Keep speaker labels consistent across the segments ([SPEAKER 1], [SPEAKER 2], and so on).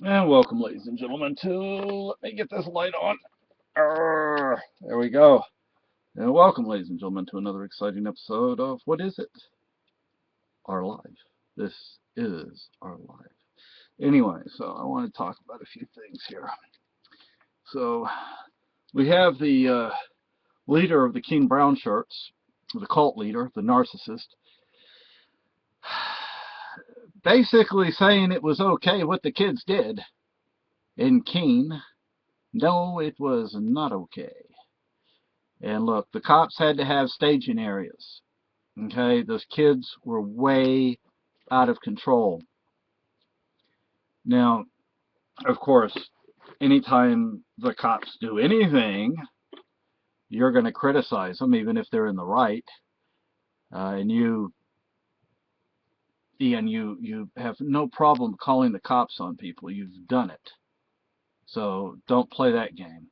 [SPEAKER 1] And welcome, ladies and gentlemen, to, let me get this light on. There we go. And welcome, ladies and gentlemen, to another exciting episode of What Is It? Our Life. This is our life. Anyway, so I want to talk about a few things here. So we have the leader of the Keene Brown shirts, the cult leader, the narcissist, basically saying it was okay what the kids did in Keene. No, it was not okay. And look, the cops had to have staging areas. Okay, those kids were way out of control. Now, of course, anytime the cops do anything, you're going to criticize them, even if they're in the right. And Ian, you have no problem calling the cops on people. You've done it. So don't play that game.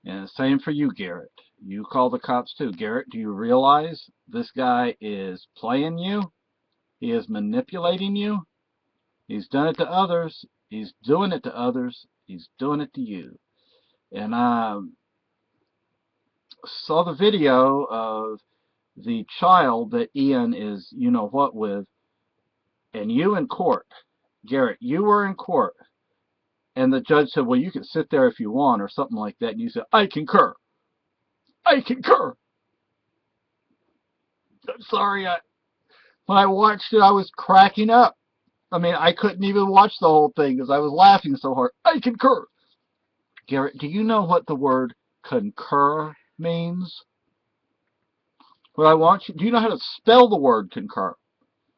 [SPEAKER 1] And same for you, Garrett. You call the cops too. Garrett, do you realize this guy is playing you? He is manipulating you. He's done it to others. He's doing it to others. He's doing it to you. And I saw the video of the child that Ian is, you know what, with, and you in court. Garrett, you were in court. And the judge said, well, you can sit there if you want, or something like that. And you said, I concur. I concur. I'm sorry. When I watched it, I was cracking up. I mean, I couldn't even watch the whole thing because I was laughing so hard. I concur. Garrett, do you know what the word concur means? What I want you, do you know how to spell the word concur?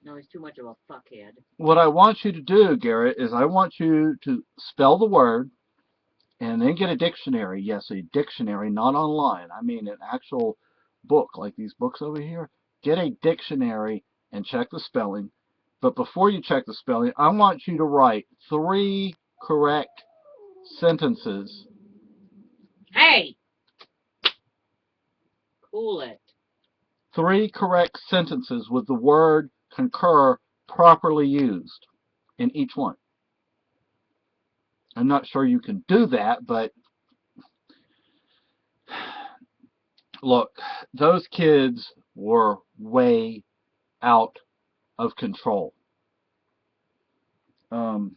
[SPEAKER 2] No, he's too much of a fuckhead.
[SPEAKER 1] What I want you to do, Garrett, is I want you to spell the word and then get a dictionary. Yes, a dictionary, not online. I mean an actual book, like these books over here. Get a dictionary and check the spelling. But before you check the spelling, I want you to write 3 correct sentences.
[SPEAKER 2] Hey! Cool it.
[SPEAKER 1] 3 correct sentences with the word concur properly used in each one. I'm not sure you can do that, but look, those kids were way out of control. Um,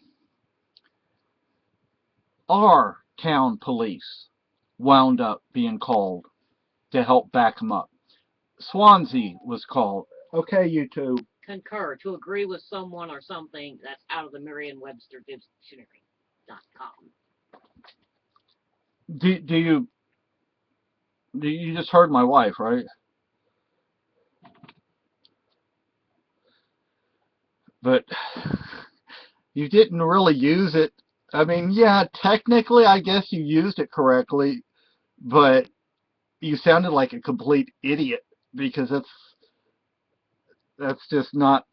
[SPEAKER 1] our town police wound up being called to help back them up. Swansea was called. Okay, you two.
[SPEAKER 2] Concur. To agree with someone or something that's out of the Merriam-Webster Dictionary.com.
[SPEAKER 1] Do you just heard my wife, right? But you didn't really use it. I mean, yeah, technically, I guess you used it correctly, but you sounded like a complete idiot because that's just not.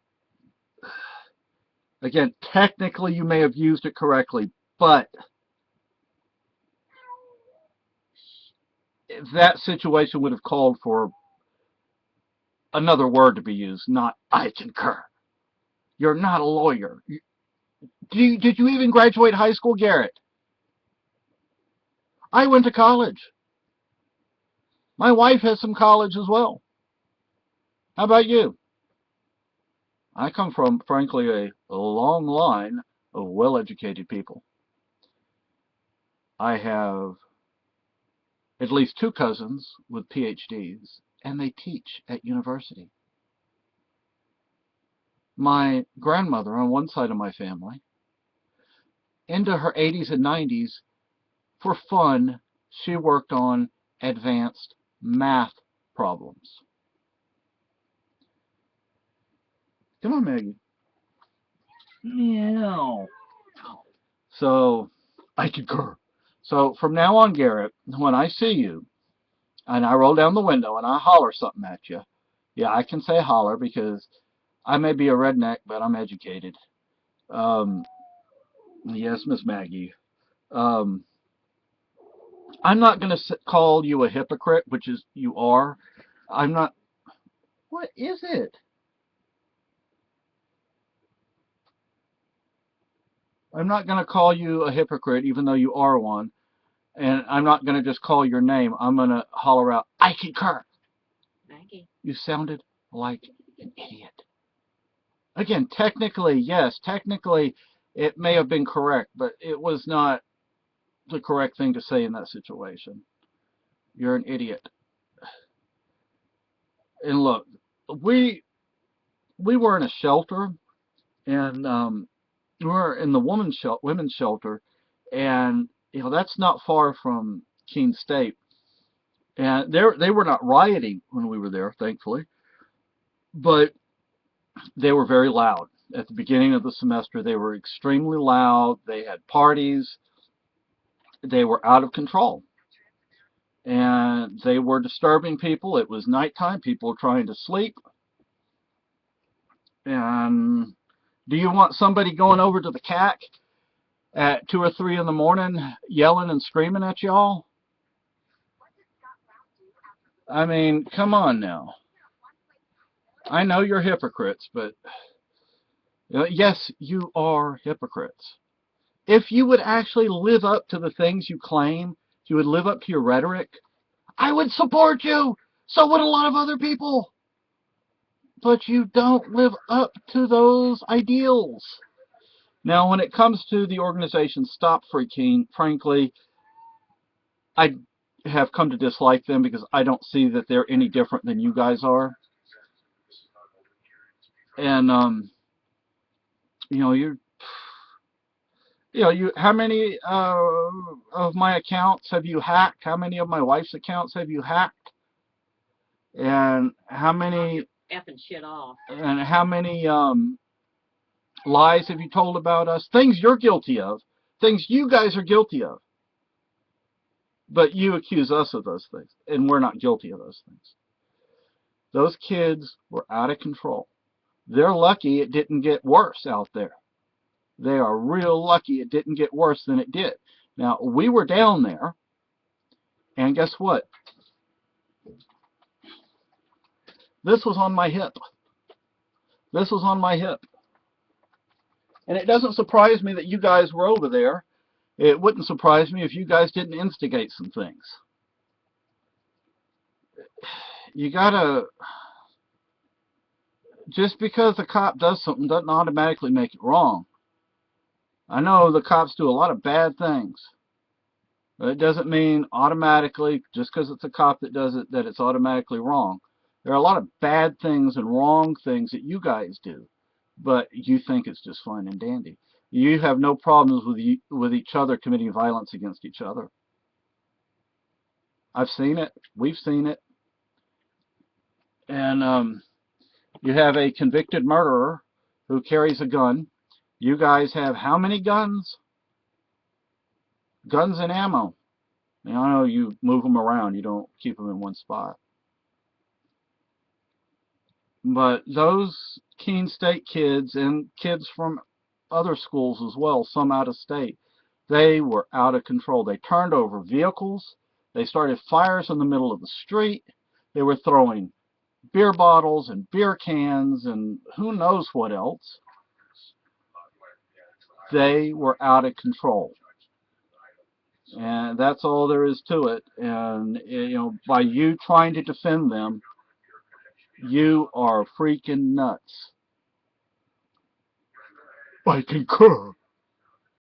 [SPEAKER 1] Again, technically, you may have used it correctly, but that situation would have called for another word to be used, not I concur. You're not a lawyer. Did you even graduate high school, Garrett? I went to college. My wife has some college as well. How about you? I come from, frankly, a long line of well-educated people. I have at least 2 cousins with PhDs, and they teach at university. My grandmother on one side of my family, into her 80s and 90s, for fun, she worked on advanced math problems. Come on, Maggie. Meow. So, I concur. So, from now on, Garrett, when I see you, and I roll down the window and I holler something at you, yeah, I can say holler because I may be a redneck, but I'm educated. Um, yes, Miss Maggie. Um, I'm not going to call you a hypocrite, which is you are. I'm not. What is it? I'm not going to call you a hypocrite, even though you are one. And I'm not going to just call your name. I'm going to holler out, I concur.
[SPEAKER 2] Maggie.
[SPEAKER 1] You sounded like an idiot. Again, technically, yes, technically it may have been correct, but it was not the correct thing to say in that situation. You're an idiot. And look, we were in a shelter, and we were in the women's shelter, and that's not far from Keene State. And they were not rioting when we were there, thankfully, but they were very loud. At the beginning of the semester, they were extremely loud. They had parties. They were out of control. And they were disturbing people. It was nighttime. People were trying to sleep. And do you want somebody going over to the CAC at 2 or 3 in the morning yelling and screaming at y'all? I mean, come on now. I know you're hypocrites, but yes, you are hypocrites. If you would actually live up to the things you claim, if you would live up to your rhetoric, I would support you. So would a lot of other people. But you don't live up to those ideals. Now, when it comes to the organization Stop Free Keene, frankly, I have come to dislike them because I don't see that they're any different than you guys are. And, how many of my accounts have you hacked? How many of my wife's accounts have you hacked? And how many
[SPEAKER 2] Effing shit off.
[SPEAKER 1] And how many lies have you told about us? Things you're guilty of. Things you guys are guilty of. But you accuse us of those things. And we're not guilty of those things. Those kids were out of control. They're lucky it didn't get worse out there. They are real lucky it didn't get worse than it did. Now, we were down there. And guess what? This was on my hip. This was on my hip. And it doesn't surprise me that you guys were over there. It wouldn't surprise me if you guys didn't instigate some things. You gotta... Just because the cop does something doesn't automatically make it wrong. I know the cops do a lot of bad things. But it doesn't mean automatically, just because it's a cop that does it, that it's automatically wrong. There are a lot of bad things and wrong things that you guys do. But you think it's just fine and dandy. You have no problems with each other committing violence against each other. I've seen it. We've seen it. And you have a convicted murderer who carries a gun. You guys have how many guns? Guns and ammo. Now, I know you move them around. You don't keep them in one spot. But those Keene State kids and kids from other schools as well, some out of state, they were out of control. They turned over vehicles. They started fires in the middle of the street. They were throwing beer bottles and beer cans and who knows what else. They were out of control. And that's all there is to it. And, by you trying to defend them, you are freaking nuts. I concur.